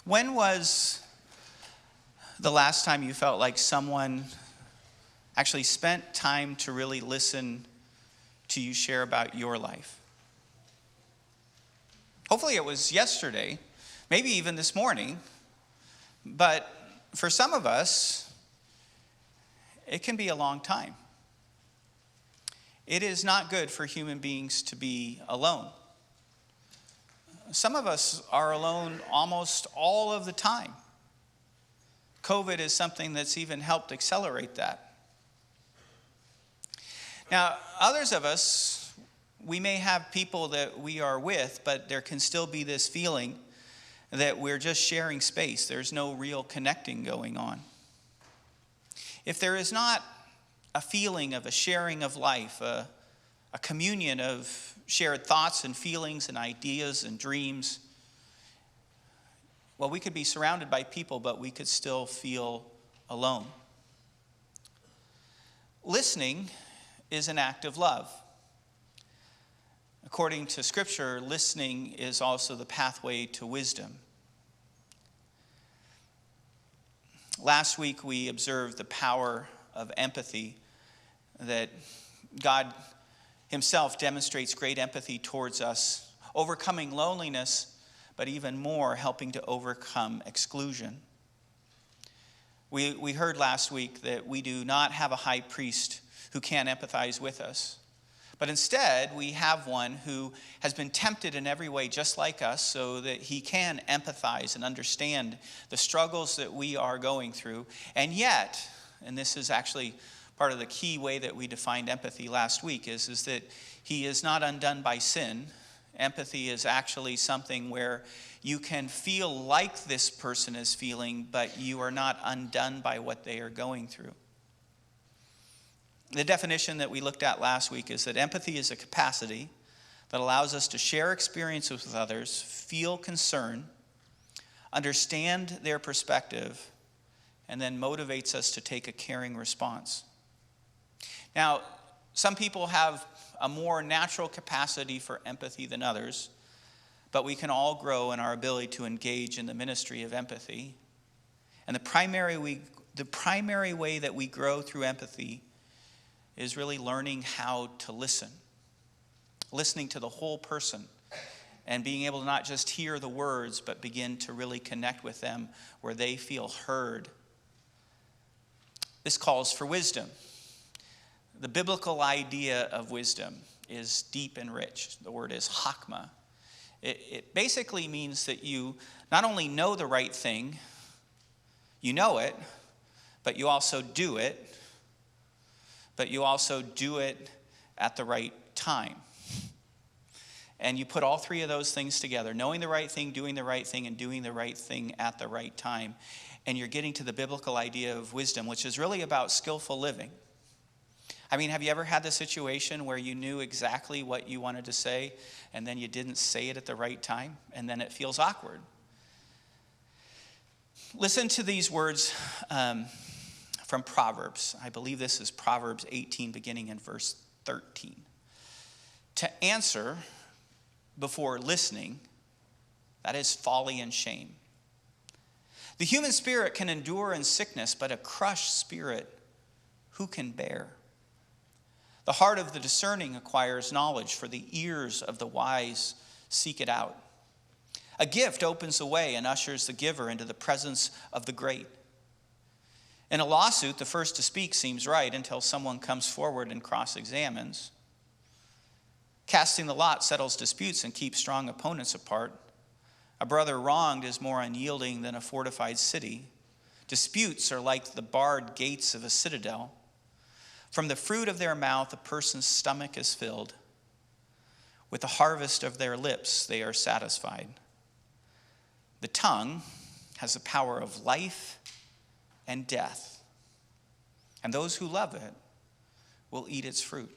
When was the last time you felt like someone actually spent time to really listen to you share about your life? Hopefully it was yesterday, maybe even this morning, but for some of us, it can be a long time. It is not good for human beings to be alone. Some of us are alone almost all of the time. COVID is something that's even helped accelerate that. Now, others of us, we may have people that we are with, but there can still be this feeling that we're just sharing space. There's no real connecting going on. If there is not a feeling of a sharing of life, a communion of shared thoughts and feelings and ideas and dreams, well, we could be surrounded by people, but we could still feel alone. Listening is an act of love. According to Scripture, listening is also the pathway to wisdom. Last week, we observed the power of empathy, that God Himself demonstrates great empathy towards us, overcoming loneliness, but even more, helping to overcome exclusion. We heard last week that we do not have a high priest who can empathize with us, but instead we have one who has been tempted in every way just like us, so that he can empathize and understand the struggles that we are going through. And yet, and this is actually part of the key way that we defined empathy last week, is that he is not undone by sin. Empathy is actually something where you can feel like this person is feeling, but you are not undone by what they are going through. The definition that we looked at last week is that empathy is a capacity that allows us to share experiences with others, feel concern, understand their perspective, and then motivates us to take a caring response. Now, some people have a more natural capacity for empathy than others, but we can all grow in our ability to engage in the ministry of empathy. And the primary way that we grow through empathy is really learning how to listen. Listening to the whole person and being able to not just hear the words, but begin to really connect with them where they feel heard. This calls for wisdom. The biblical idea of wisdom is deep and rich. The word is chakma. It basically means that you not only know the right thing, you know it, but you also do it, but you also do it at the right time. And you put all three of those things together, knowing the right thing, doing the right thing, and doing the right thing at the right time. And you're getting to the biblical idea of wisdom, which is really about skillful living. I mean, have you ever had the situation where you knew exactly what you wanted to say, and then you didn't say it at the right time, and then it feels awkward? Listen to these words from Proverbs. I believe this is Proverbs 18, beginning in verse 13. To answer before listening, that is folly and shame. The human spirit can endure in sickness, but a crushed spirit who can bear? The heart of the discerning acquires knowledge, for the ears of the wise seek it out. A gift opens the way and ushers the giver into the presence of the great. In a lawsuit, the first to speak seems right until someone comes forward and cross-examines. Casting the lot settles disputes and keeps strong opponents apart. A brother wronged is more unyielding than a fortified city. Disputes are like the barred gates of a citadel. From the fruit of their mouth, a person's stomach is filled. With the harvest of their lips, they are satisfied. The tongue has the power of life and death, and those who love it will eat its fruit.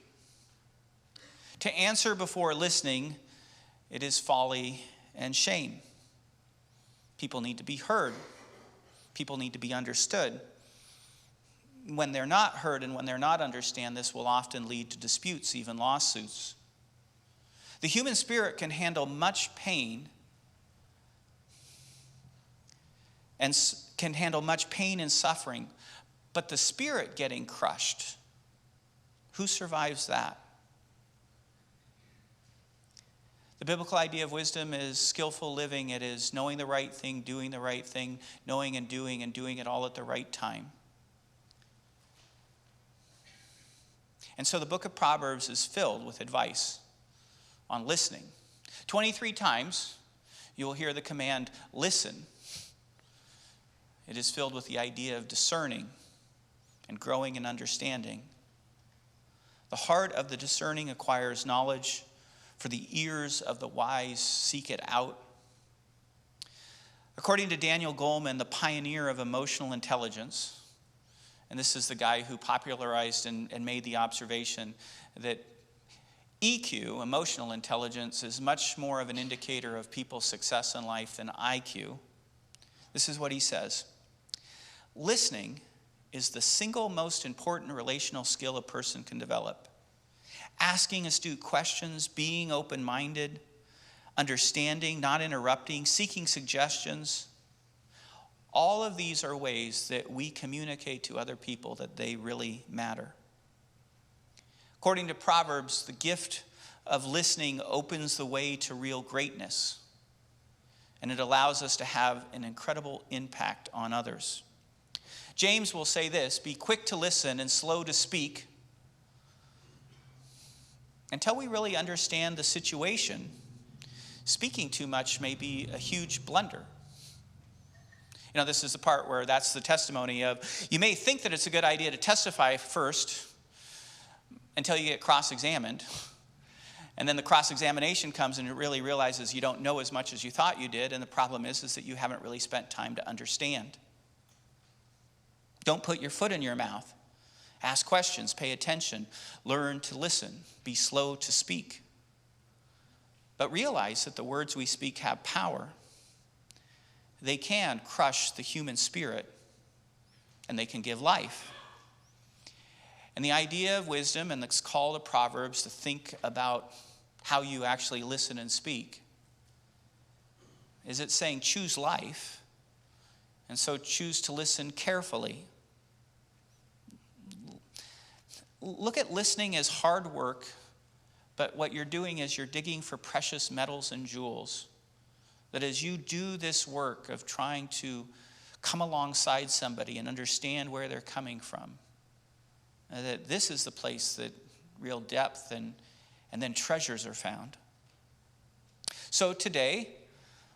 To answer before listening, it is folly and shame. People need to be heard. People need to be understood. When they're not heard and when they're not understood, this will often lead to disputes, even lawsuits. The human spirit can handle much pain, and can handle much pain and suffering. But the spirit getting crushed, who survives that? The biblical idea of wisdom is skillful living. It is knowing the right thing, doing the right thing, knowing and doing it all at the right time. And so the book of Proverbs is filled with advice on listening. 23 times you will hear the command, listen. It is filled with the idea of discerning and growing in understanding. The heart of the discerning acquires knowledge, for the ears of the wise seek it out. According to Daniel Goleman, the pioneer of emotional intelligence, and this is the guy who popularized and made the observation that EQ, emotional intelligence, is much more of an indicator of people's success in life than IQ. This is what he says. Listening is the single most important relational skill a person can develop. Asking astute questions, being open-minded, understanding, not interrupting, seeking suggestions. All of these are ways that we communicate to other people that they really matter. According to Proverbs, the gift of listening opens the way to real greatness, and it allows us to have an incredible impact on others. James will say this, be quick to listen and slow to speak. Until we really understand the situation, speaking too much may be a huge blunder. You know, this is the part where that's the testimony of, you may think that it's a good idea to testify first until you get cross-examined. And then the cross-examination comes and it really realizes you don't know as much as you thought you did. And the problem is that you haven't really spent time to understand. Don't put your foot in your mouth. Ask questions, pay attention, learn to listen, be slow to speak. But realize that the words we speak have power. They can crush the human spirit, and they can give life. And the idea of wisdom and the call of Proverbs to think about how you actually listen and speak is it saying choose life, and so choose to listen carefully. Look at listening as hard work, but what you're doing is you're digging for precious metals and jewels. That as you do this work of trying to come alongside somebody and understand where they're coming from, that this is the place that real depth and then treasures are found. So today,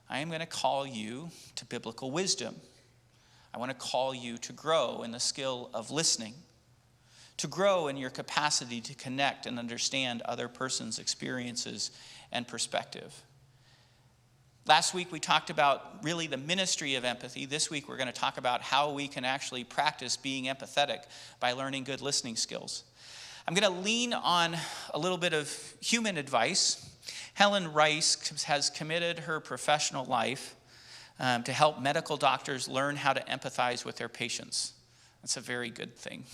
I am going to call you to biblical wisdom. I want to call you to grow in the skill of listening, to grow in your capacity to connect and understand other person's experiences and perspective. Last week we talked about really the ministry of empathy. This week we're going to talk about how we can actually practice being empathetic by learning good listening skills. I'm going to lean on a little bit of human advice. Helen Rice has committed her professional life to help medical doctors learn how to empathize with their patients. That's a very good thing.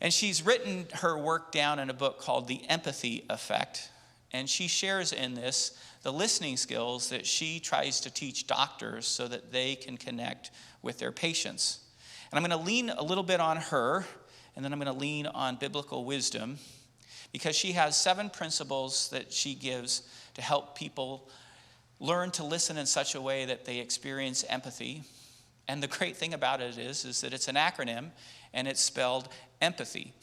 And she's written her work down in a book called The Empathy Effect. And she shares in this the listening skills that she tries to teach doctors so that they can connect with their patients. And I'm going to lean a little bit on her, and then I'm going to lean on biblical wisdom, because she has 7 principles that she gives to help people learn to listen in such a way that they experience empathy. And the great thing about it is that it's an acronym, and it's spelled empathy.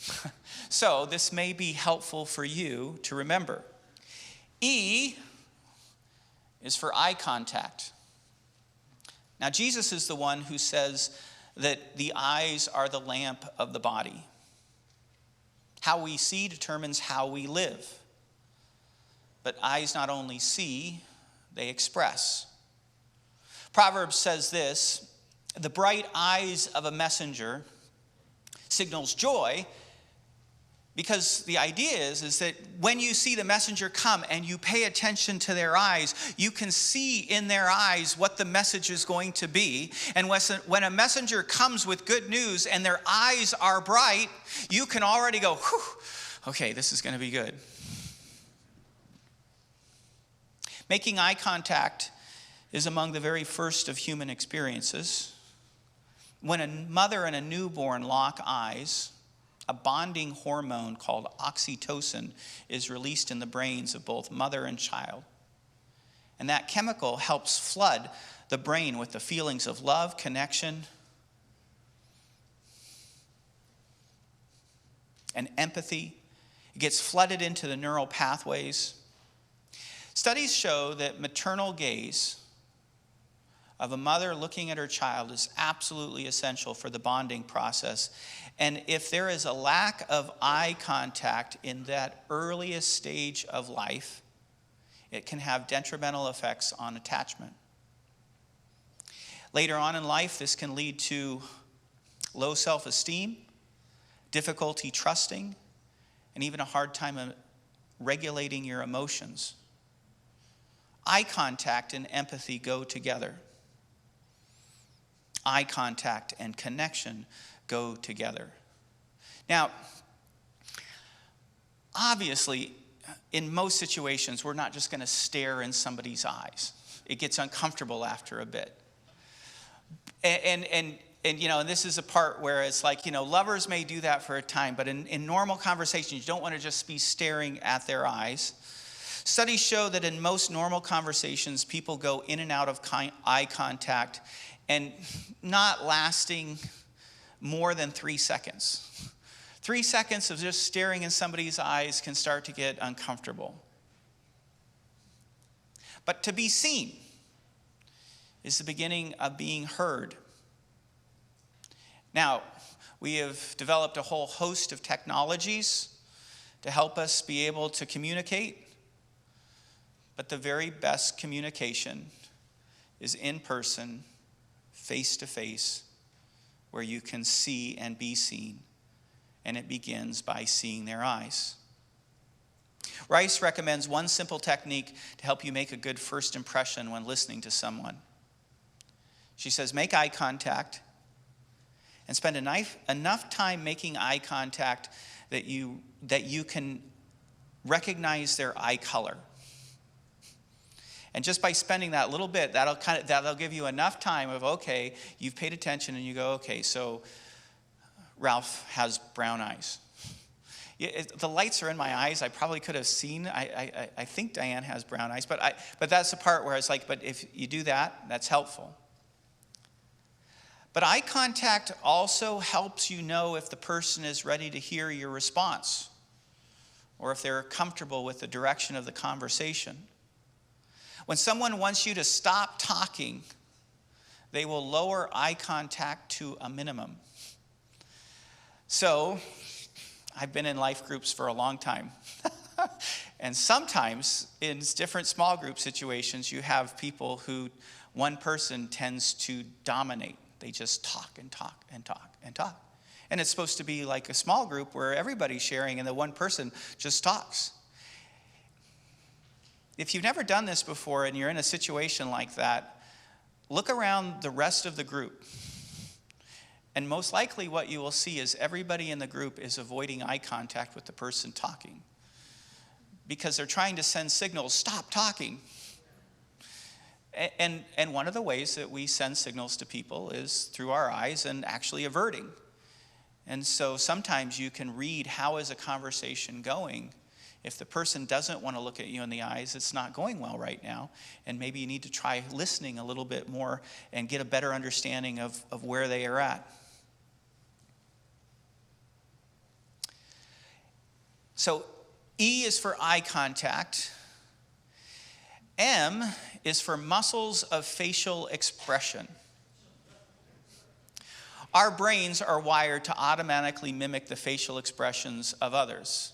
So this may be helpful for you to remember. E is for eye contact. Now, Jesus is the one who says that the eyes are the lamp of the body. How we see determines how we live. But eyes not only see, they express. Proverbs says this, the bright eyes of a messenger signals joy, because the idea is that when you see the messenger come and you pay attention to their eyes, you can see in their eyes what the message is going to be. And when a messenger comes with good news and their eyes are bright, you can already go, whew, okay, this is going to be good. Making eye contact is among the very first of human experiences. When a mother and a newborn lock eyes, a bonding hormone called oxytocin is released in the brains of both mother and child. And that chemical helps flood the brain with the feelings of love, connection, and empathy. It gets flooded into the neural pathways. Studies show that maternal gaze of a mother looking at her child is absolutely essential for the bonding process. And if there is a lack of eye contact in that earliest stage of life, it can have detrimental effects on attachment. Later on in life, this can lead to low self-esteem, difficulty trusting, and even a hard time regulating your emotions. Eye contact and empathy go together. Eye contact and connection go together. Now, obviously, in most situations, we're not just going to stare in somebody's eyes. It gets uncomfortable after a bit. And this is a part where it's like, lovers may do that for a time, but in normal conversations, you don't want to just be staring at their eyes. Studies show that in most normal conversations, people go in and out of eye contact and not lasting more than 3 seconds. 3 seconds of just staring in somebody's eyes can start to get uncomfortable. But to be seen is the beginning of being heard. Now, we have developed a whole host of technologies to help us be able to communicate, but the very best communication is in person, face to face, where you can see and be seen, and it begins by seeing their eyes. Rice recommends one simple technique to help you make a good first impression when listening to someone. She says, make eye contact and spend enough time making eye contact that you can recognize their eye color. And just by spending that little bit, that'll give you enough time of, okay, you've paid attention, and you go, okay, so Ralph has brown eyes. The lights are in my eyes. I probably could have seen. I think Diane has brown eyes, but that's the part where it's like, but if you do that, that's helpful. But eye contact also helps you know if the person is ready to hear your response, or if they're comfortable with the direction of the conversation. When someone wants you to stop talking, they will lower eye contact to a minimum. So, I've been in life groups for a long time. And sometimes in different small group situations, you have people who one person tends to dominate. They just talk and talk and talk and talk. And it's supposed to be like a small group where everybody's sharing and the one person just talks. If you've never done this before and you're in a situation like that, look around the rest of the group. And most likely what you will see is everybody in the group is avoiding eye contact with the person talking, because they're trying to send signals, stop talking. And one of the ways that we send signals to people is through our eyes and actually averting. And so sometimes you can read, how is a conversation going? If the person doesn't want to look at you in the eyes, it's not going well right now. And maybe you need to try listening a little bit more and get a better understanding of where they are at. So E is for eye contact. M is for muscles of facial expression. Our brains are wired to automatically mimic the facial expressions of others.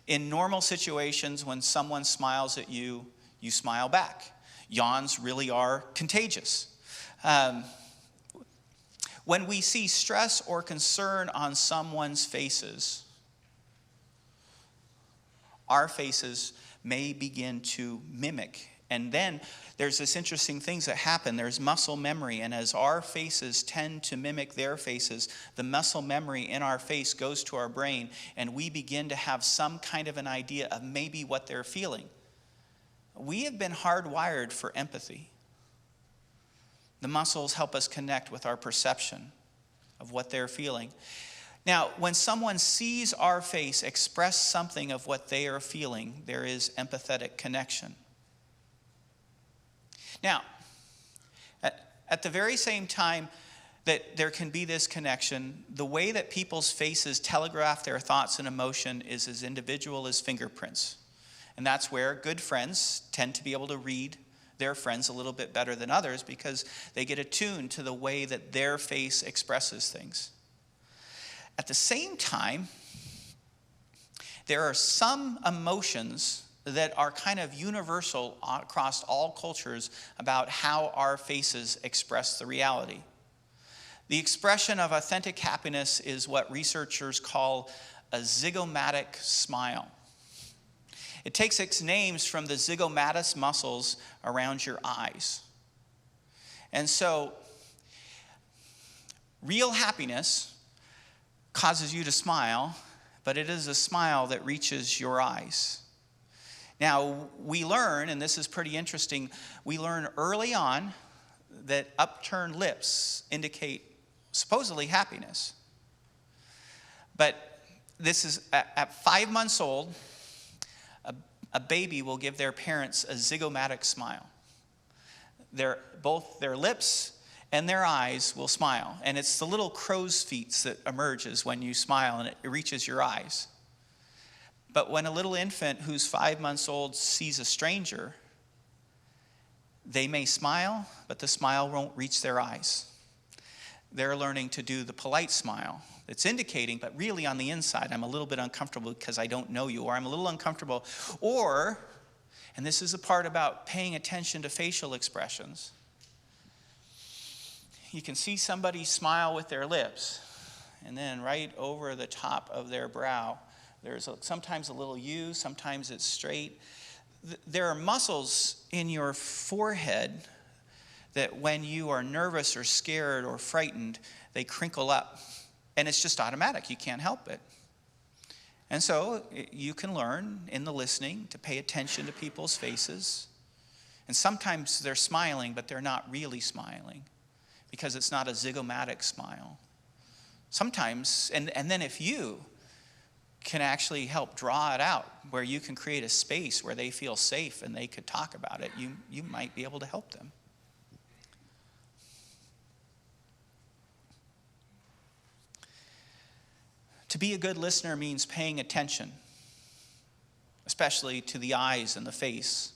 In normal situations, when someone smiles at you, you smile back. Yawns really are contagious. When we see stress or concern on someone's faces, our faces may begin to mimic. And then there's this interesting things that happen. There's muscle memory, and as our faces tend to mimic their faces, the muscle memory in our face goes to our brain, and we begin to have some kind of an idea of maybe what they're feeling. We have been hardwired for empathy. The muscles help us connect with our perception of what they're feeling. Now, when someone sees our face express something of what they are feeling, there is empathetic connection. Now, at the very same time that there can be this connection, the way that people's faces telegraph their thoughts and emotion is as individual as fingerprints. And that's where good friends tend to be able to read their friends a little bit better than others because they get attuned to the way that their face expresses things. At the same time, there are some emotions that are kind of universal across all cultures about how our faces express the reality. The expression of authentic happiness is what researchers call a zygomatic smile. It takes its names from the zygomatic muscles around your eyes. And so, real happiness causes you to smile, but it is a smile that reaches your eyes. Now, we learn, and this is pretty interesting, we learn early on that upturned lips indicate supposedly happiness. But this is at 5 months old, a baby will give their parents a zygomatic smile. Both their lips and their eyes will smile. And it's the little crow's feet that emerges when you smile and it reaches your eyes. But when a little infant who's 5 months old sees a stranger, they may smile, but the smile won't reach their eyes. They're learning to do the polite smile. It's indicating, but really on the inside, I'm a little bit uncomfortable because I don't know you, or I'm a little uncomfortable. Or, and this is the part about paying attention to facial expressions, you can see somebody smile with their lips, and then right over the top of their brow, there's sometimes a little U, sometimes it's straight. There are muscles in your forehead that when you are nervous or scared or frightened, they crinkle up. And it's just automatic. You can't help it. And so you can learn in the listening to pay attention to people's faces. And sometimes they're smiling, but they're not really smiling because it's not a zygomatic smile. Sometimes, and then if you can actually help draw it out where you can create a space where they feel safe and they could talk about it, you might be able to help them. To be a good listener means paying attention, especially to the eyes and the face,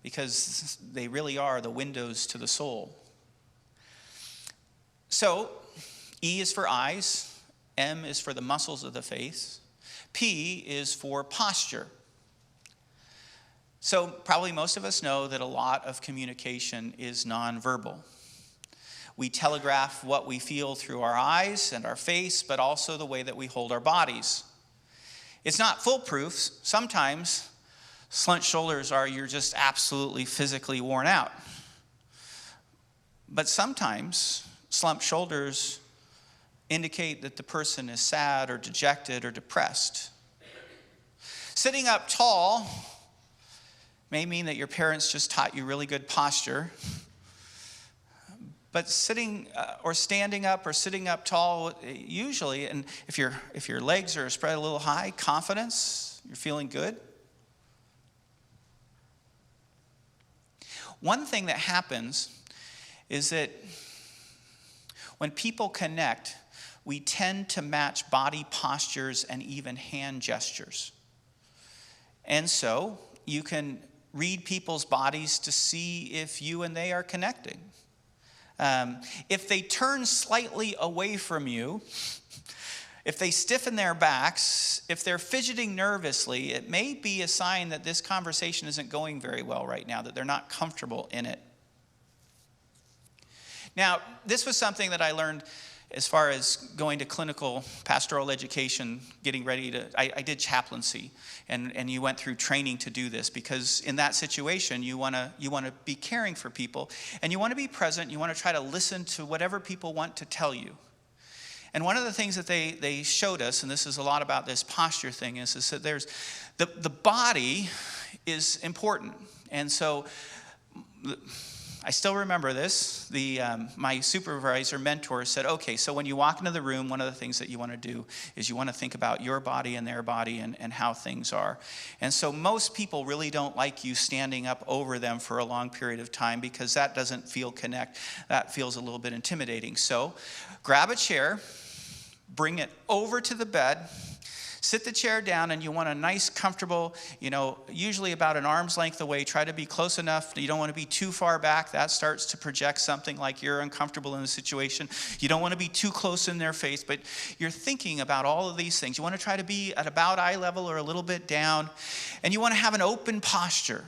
because they really are the windows to the soul. So, E is for eyes, M is for the muscles of the face, P is for posture. So, probably most of us know that a lot of communication is nonverbal. We telegraph what we feel through our eyes and our face, but also the way that we hold our bodies. It's not foolproof. Sometimes slumped shoulders are you're just absolutely physically worn out. But sometimes slumped shoulders indicate that the person is sad or dejected or depressed. Sitting up tall may mean that your parents just taught you really good posture. But sitting or standing up or sitting up tall, usually, and if your legs are spread a little high, confidence, you're feeling good. One thing that happens is that when people connect, we tend to match body postures and even hand gestures. And so you can read people's bodies to see if you and they are connecting. If they turn slightly away from you, if they stiffen their backs, if they're fidgeting nervously, it may be a sign that this conversation isn't going very well right now, that they're not comfortable in it. Now, this was something that I learned as far as going to clinical pastoral education, getting ready to, I did chaplaincy, and you went through training to do this, because in that situation, you want to be caring for people, and you want to be present, you want to try to listen to whatever people want to tell you. And one of the things that they showed us, and this is a lot about this posture thing, is that there's, the body is important. And so I still remember this. My supervisor, mentor said, okay, so when you walk into the room, one of the things that you want to do is you want to think about your body and their body and how things are. And so most people really don't like you standing up over them for a long period of time because that doesn't feel that feels a little bit intimidating. So grab a chair, bring it over to the bed, sit the chair down, and you want a nice, comfortable, usually about an arm's length away. Try to be close enough. You don't want to be too far back. That starts to project something like you're uncomfortable in the situation. You don't want to be too close in their face, but you're thinking about all of these things. You want to try to be at about eye level or a little bit down, and you want to have an open posture.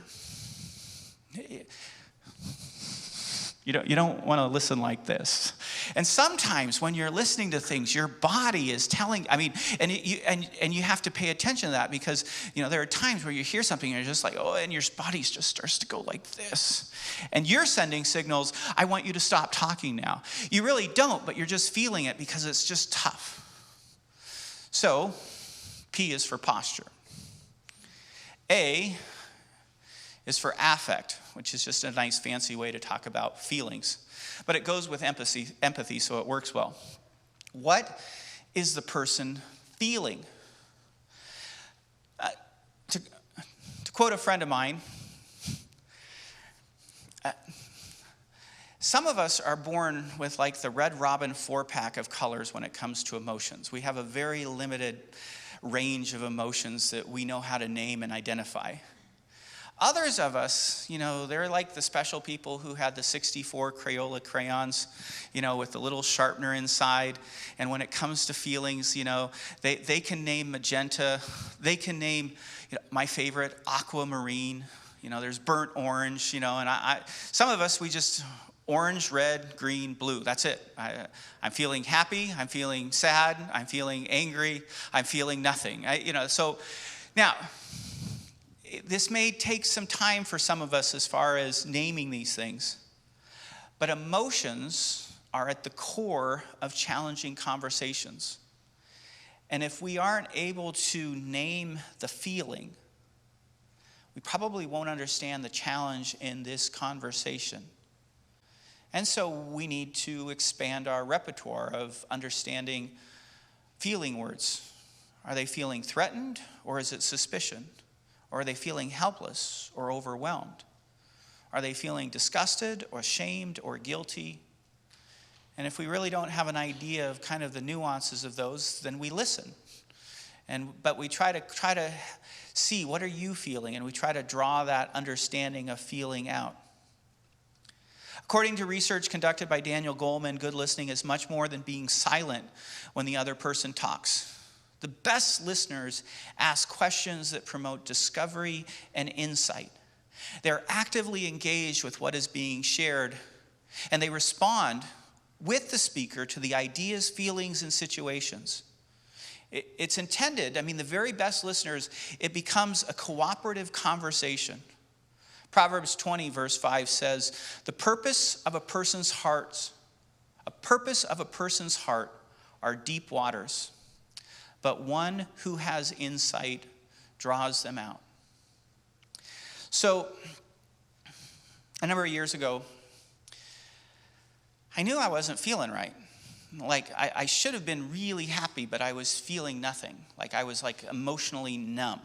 You don't want to listen like this. And sometimes when you're listening to things, your body is telling, and you have to pay attention to that because, there are times where you hear something and you're just like, oh, and your body just starts to go like this. And you're sending signals, I want you to stop talking now. You really don't, but you're just feeling it because it's just tough. So, P is for posture. A is for affect, which is just a nice fancy way to talk about feelings. But it goes with empathy, so it works well. What is the person feeling? To quote a friend of mine, some of us are born with like the Red Robin 4-pack of colors when it comes to emotions. We have a very limited range of emotions that we know how to name and identify. Others of us, they're like the special people who had the 64 Crayola crayons, with the little sharpener inside. And when it comes to feelings, they can name magenta. They can name, my favorite, aquamarine. There's burnt orange, and some of us, we just orange, red, green, blue. That's it. I'm feeling happy. I'm feeling sad. I'm feeling angry. I'm feeling nothing. So now, this may take some time for some of us as far as naming these things, but emotions are at the core of challenging conversations. And if we aren't able to name the feeling, we probably won't understand the challenge in this conversation. And so we need to expand our repertoire of understanding feeling words. Are they feeling threatened, or is it suspicion? Or are they feeling helpless or overwhelmed? Are they feeling disgusted or ashamed or guilty? And if we really don't have an idea of kind of the nuances of those, then we listen. But we try to see, what are you feeling? And we try to draw that understanding of feeling out. According to research conducted by Daniel Goleman, good listening is much more than being silent when the other person talks. The best listeners ask questions that promote discovery and insight. They're actively engaged with what is being shared, and they respond with the speaker to the ideas, feelings, and situations. It's intended, the very best listeners, it becomes a cooperative conversation. Proverbs 20, verse 5 says, the purpose of a person's heart are deep waters, but one who has insight draws them out. So, a number of years ago, I knew I wasn't feeling right. Like, I should have been really happy, but I was feeling nothing. Like, I was emotionally numb.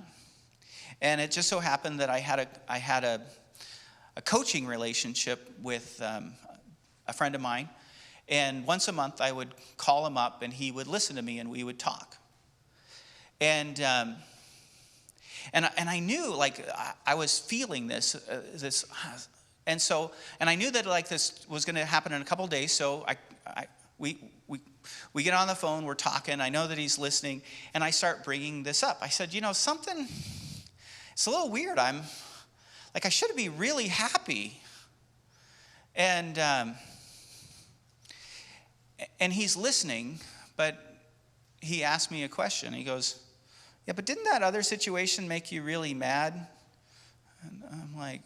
And it just so happened that I had a coaching relationship with a friend of mine. And once a month, I would call him up, and he would listen to me, and we would talk. And I knew I was feeling this, and I knew that this was going to happen in a couple of days. So we get on the phone, we're talking. I know that he's listening, and I start bringing this up. I said, something. It's a little weird. I should be really happy, and he's listening, but he asked me a question. He goes, yeah, but didn't that other situation make you really mad? And I'm like,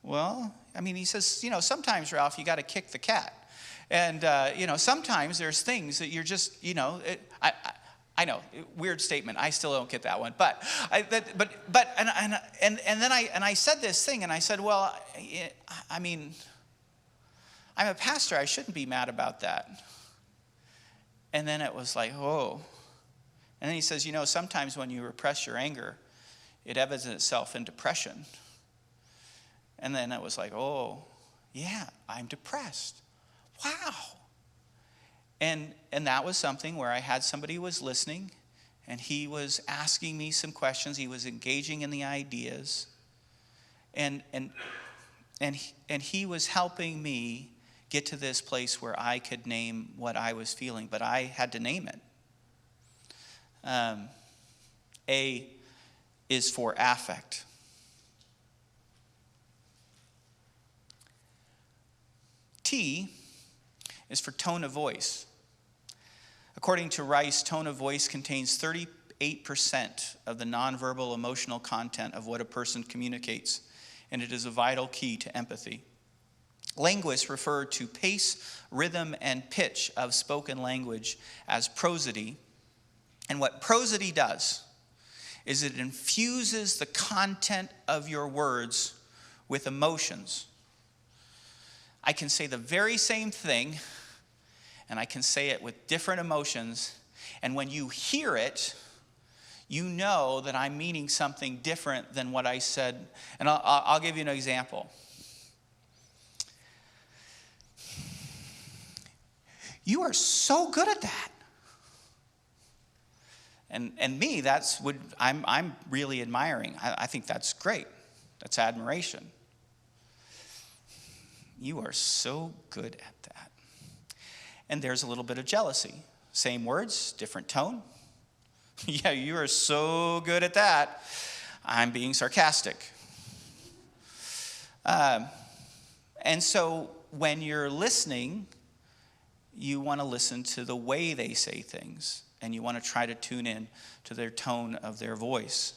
well, he says, sometimes, Ralph, you got to kick the cat. And, sometimes there's things that you're just, I know, weird statement. I still don't get that one. But then I said this thing, and I said, well, I mean, I'm a pastor. I shouldn't be mad about that. And then it was like, oh. And then he says, sometimes when you repress your anger, it evidences itself in depression. And then it was like, oh, yeah, I'm depressed. Wow. And that was something where I had somebody who was listening, and he was asking me some questions. He was engaging in the ideas. And he was helping me get to this place where I could name what I was feeling, but I had to name it. A is for affect. T is for tone of voice. According to Rice, tone of voice contains 38% of the nonverbal emotional content of what a person communicates, and it is a vital key to empathy. Linguists refer to pace, rhythm, and pitch of spoken language as prosody. And what prosody does is it infuses the content of your words with emotions. I can say the very same thing, and I can say it with different emotions, and when you hear it, you know that I'm meaning something different than what I said. And I'll give you an example. You are so good at that. And me, that's what I'm really admiring. I think that's great. That's admiration. You are so good at that. And there's a little bit of jealousy. Same words, different tone. Yeah, you are so good at that. I'm being sarcastic. And so when you're listening, you want to listen to the way they say things, and you want to try to tune in to their tone of their voice.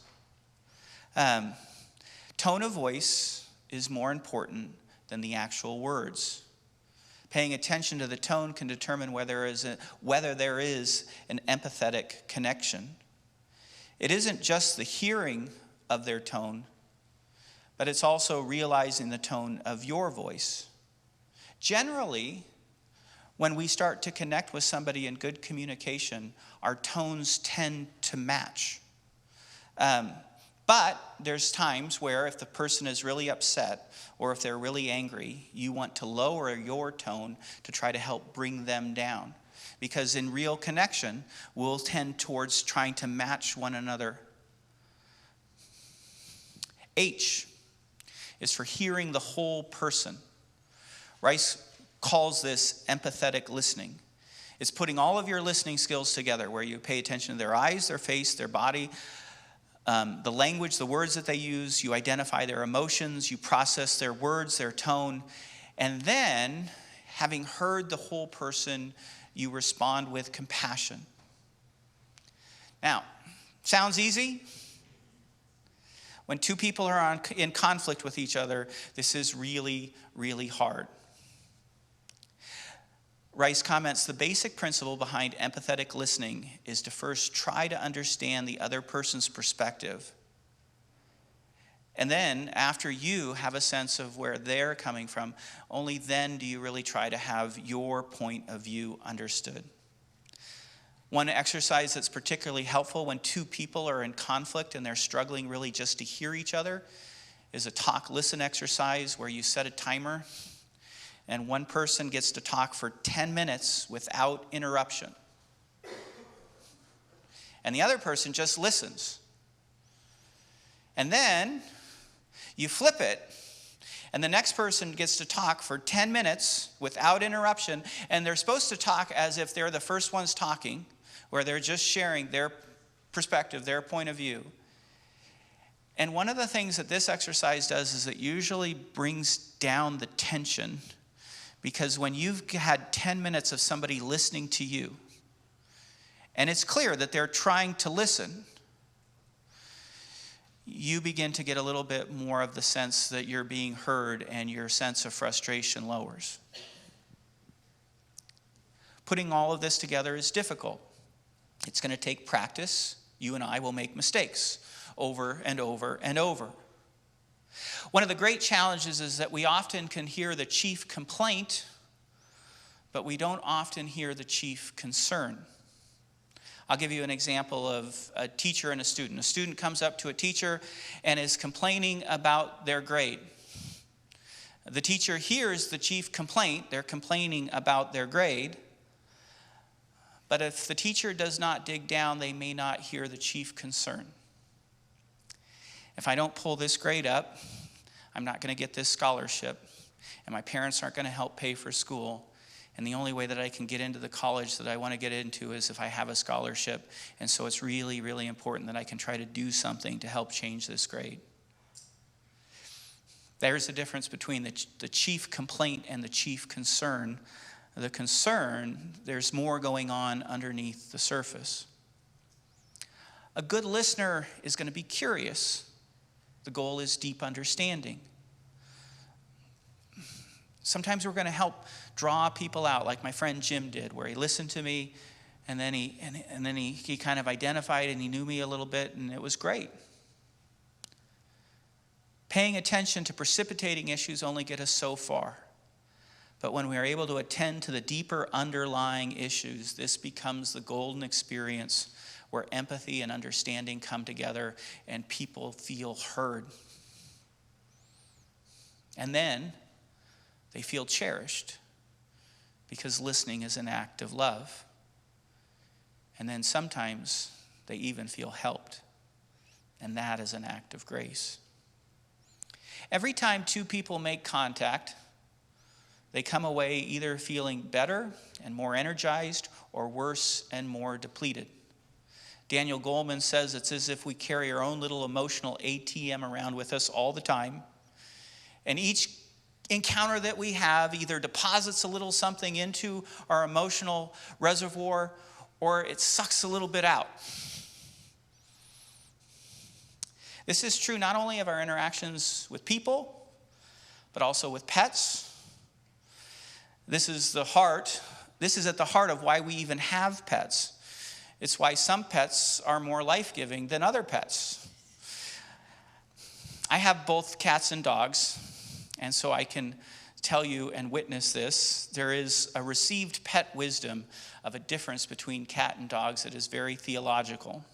Tone of voice is more important than the actual words. Paying attention to the tone can determine whether there is an empathetic connection. It isn't just the hearing of their tone, but it's also realizing the tone of your voice. Generally, when we start to connect with somebody in good communication, our tones tend to match. But there's times where if the person is really upset or if they're really angry, you want to lower your tone to try to help bring them down. Because in real connection, we'll tend towards trying to match one another. H is for hearing the whole person. Rice calls this empathetic listening. It's putting all of your listening skills together where you pay attention to their eyes, their face, their body, the language, the words that they use. You identify their emotions, you process their words, their tone, and then, having heard the whole person, you respond with compassion. Now, sounds easy? When two people are in conflict with each other, this is really, really hard. Rice comments, the basic principle behind empathetic listening is to first try to understand the other person's perspective. And then, after you have a sense of where they're coming from, only then do you really try to have your point of view understood. One exercise that's particularly helpful when two people are in conflict and they're struggling really just to hear each other is a talk-listen exercise where you set a timer and one person gets to talk for 10 minutes without interruption. And the other person just listens. And then you flip it, and the next person gets to talk for 10 minutes without interruption, and they're supposed to talk as if they're the first ones talking, where they're just sharing their perspective, their point of view. And one of the things that this exercise does is it usually brings down the tension. Because when you've had 10 minutes of somebody listening to you, and it's clear that they're trying to listen, you begin to get a little bit more of the sense that you're being heard and your sense of frustration lowers. Putting all of this together is difficult. It's going to take practice. You and I will make mistakes over and over and over. One of the great challenges is that we often can hear the chief complaint, but we don't often hear the chief concern. I'll give you an example of a teacher and a student. A student comes up to a teacher and is complaining about their grade. The teacher hears the chief complaint. They're complaining about their grade. But if the teacher does not dig down, they may not hear the chief concern. If I don't pull this grade up, I'm not going to get this scholarship, and my parents aren't going to help pay for school. And the only way that I can get into the college that I want to get into is if I have a scholarship. And so it's really, really important that I can try to do something to help change this grade. There's a difference between the chief complaint and the chief concern. The concern, there's more going on underneath the surface. A good listener is going to be curious. The goal is deep understanding. Sometimes we're going to help draw people out, like my friend Jim did, where he listened to me, and then he kind of identified and he knew me a little bit, and it was great. Paying attention to precipitating issues only get us so far. But when we are able to attend to the deeper underlying issues, this becomes the golden experience where empathy and understanding come together and people feel heard. And then they feel cherished because listening is an act of love. And then sometimes they even feel helped, and that is an act of grace. Every time two people make contact, they come away either feeling better and more energized or worse and more depleted. Daniel Goleman says it's as if we carry our own little emotional ATM around with us all the time. And each encounter that we have either deposits a little something into our emotional reservoir or it sucks a little bit out. This is true not only of our interactions with people, but also with pets. This is at the heart of why we even have pets. It's why some pets are more life-giving than other pets. I have both cats and dogs, and so I can tell you and witness this. There is a received pet wisdom of a difference between cat and dogs that is very theological.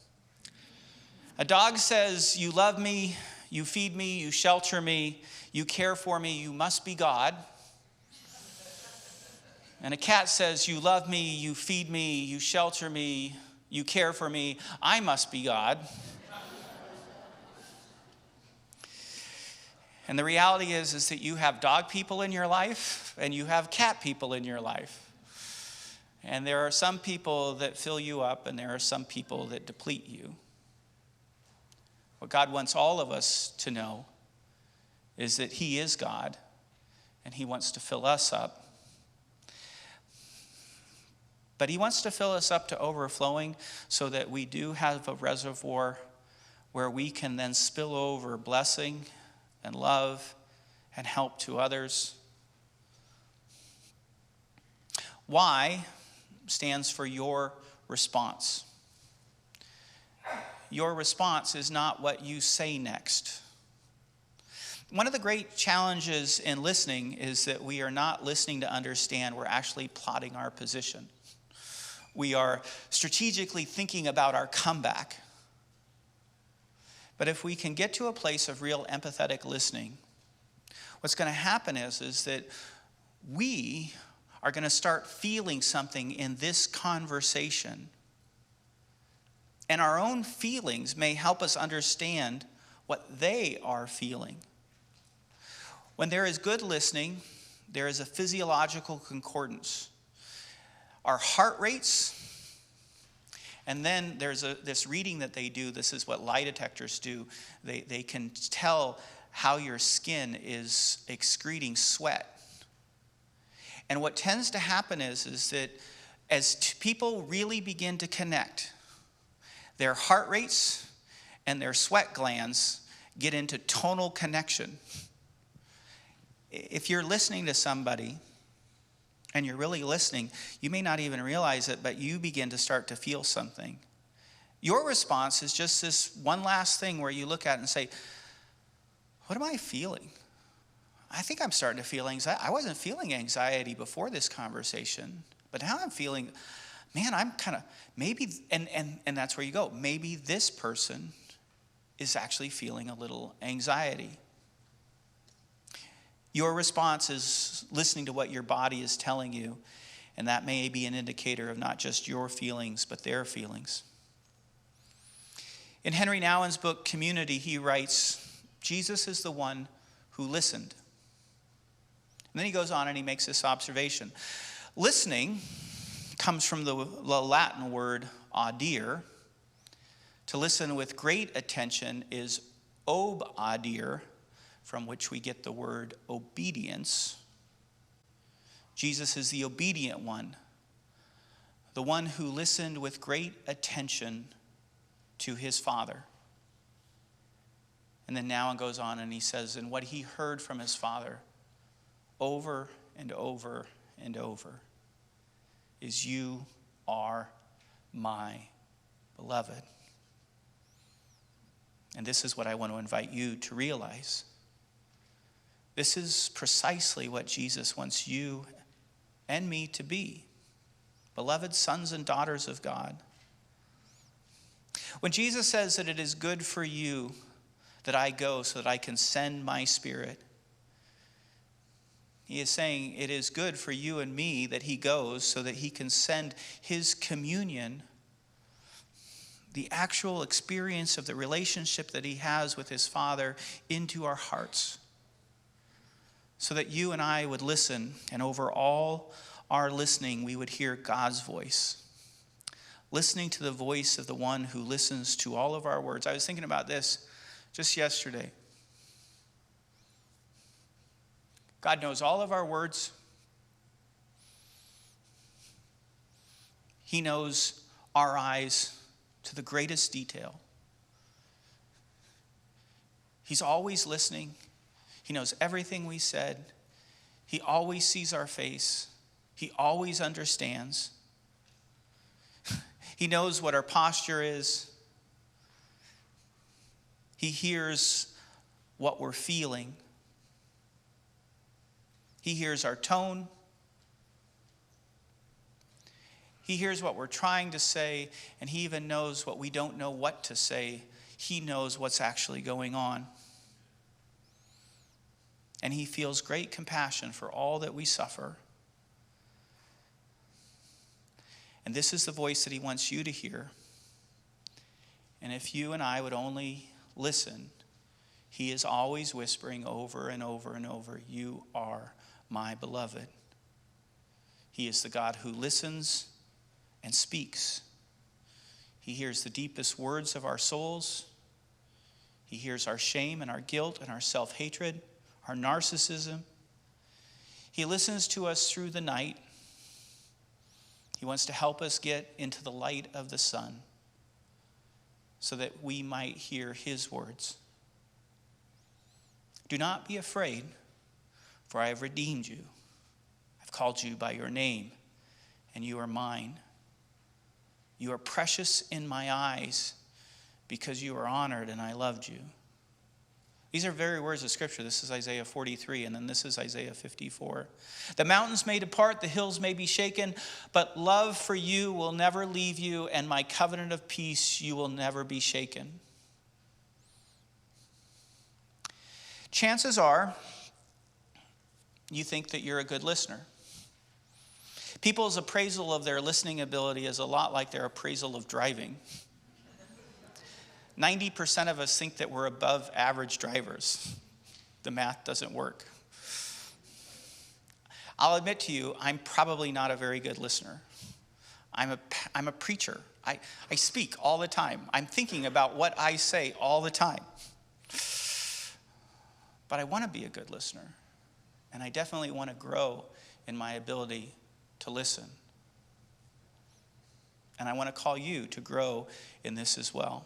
A dog says, "You love me, you feed me, you shelter me, you care for me, you must be God." And a cat says, "You love me, you feed me, you shelter me, you care for me, I must be God." And the reality is that you have dog people in your life and you have cat people in your life. And there are some people that fill you up and there are some people that deplete you. What God wants all of us to know is that He is God and He wants to fill us up. But He wants to fill us up to overflowing so that we do have a reservoir where we can then spill over blessing and love and help to others. Y stands for your response. Your response is not what you say next. One of the great challenges in listening is that we are not listening to understand, we're actually plotting our position. We are strategically thinking about our comeback. But if we can get to a place of real empathetic listening, what's going to happen is that we are going to start feeling something in this conversation. And our own feelings may help us understand what they are feeling. When there is good listening, there is a physiological concordance. Our heart rates, and then there's this reading that they do. This is what lie detectors do. They can tell how your skin is excreting sweat. And what tends to happen is that as people really begin to connect, their heart rates and their sweat glands get into tonal connection. If you're listening to somebody and you're really listening, you may not even realize it, but you begin to start to feel something. Your response is just this one last thing where you look at it and say, what am I feeling? I think I'm starting to feel anxiety. I wasn't feeling anxiety before this conversation, but now I'm feeling, man, I'm kind of, maybe, and that's where you go. Maybe this person is actually feeling a little anxiety. Your response is listening to what your body is telling you, and that may be an indicator of not just your feelings, but their feelings. In Henry Nouwen's book, Community, he writes, Jesus is the one who listened. And then he goes on and he makes this observation. Listening comes from the Latin word audire. To listen with great attention is obadire, from which we get the word obedience. Jesus is the obedient one, the one who listened with great attention to his Father. And then Nouwen goes on and he says, and what he heard from his Father over and over and over is, you are my beloved. And this is what I want to invite you to realize. This is precisely what Jesus wants you and me to be, beloved sons and daughters of God. When Jesus says that it is good for you that I go so that I can send my Spirit, he is saying it is good for you and me that he goes so that he can send his communion, the actual experience of the relationship that he has with his Father, into our hearts, so that you and I would listen, and over all our listening, we would hear God's voice. Listening to the voice of the one who listens to all of our words. I was thinking about this just yesterday. God knows all of our words. He knows our eyes to the greatest detail. He's always listening. He knows everything we said. He always sees our face. He always understands. He knows what our posture is. He hears what we're feeling. He hears our tone. He hears what we're trying to say, and he even knows what we don't know what to say. He knows what's actually going on. And he feels great compassion for all that we suffer. And this is the voice that he wants you to hear. And if you and I would only listen, he is always whispering over and over and over, you are my beloved. He is the God who listens and speaks. He hears the deepest words of our souls. He hears our shame and our guilt and our self-hatred, our narcissism. He listens to us through the night. He wants to help us get into the light of the sun so that we might hear his words. Do not be afraid, for I have redeemed you. I've called you by your name, and you are mine. You are precious in my eyes because you are honored and I loved you. These are very words of Scripture. This is Isaiah 43, and then this is Isaiah 54. The mountains may depart, the hills may be shaken, but love for you will never leave you, and my covenant of peace you will never be shaken. Chances are you think that you're a good listener. People's appraisal of their listening ability is a lot like their appraisal of driving. 90% of us think that we're above average drivers. The math doesn't work. I'll admit to you, I'm probably not a very good listener. I'm a preacher. I speak all the time. I'm thinking about what I say all the time. But I want to be a good listener. And I definitely want to grow in my ability to listen. And I want to call you to grow in this as well.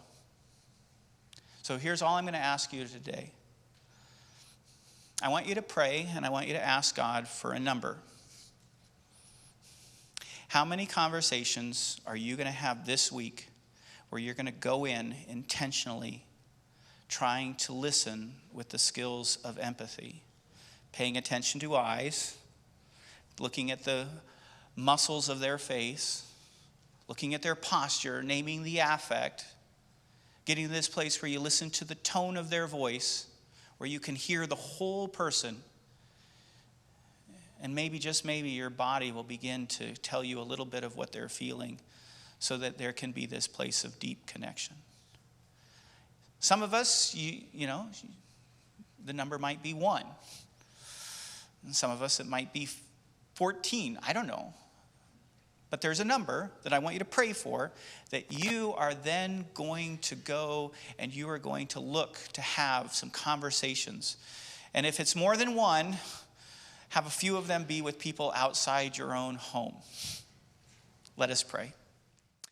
So here's all I'm going to ask you today. I want you to pray, and I want you to ask God for a number. How many conversations are you going to have this week where you're going to go in intentionally trying to listen with the skills of empathy, paying attention to eyes, looking at the muscles of their face, looking at their posture, naming the affect, getting to this place where you listen to the tone of their voice, where you can hear the whole person. And maybe, just maybe, your body will begin to tell you a little bit of what they're feeling so that there can be this place of deep connection. Some of us, you know, the number might be 1. And some of us, it might be 14. I don't know. But there's a number that I want you to pray for, that you are then going to go and you are going to look to have some conversations. And if it's more than 1, have a few of them be with people outside your own home. Let us pray.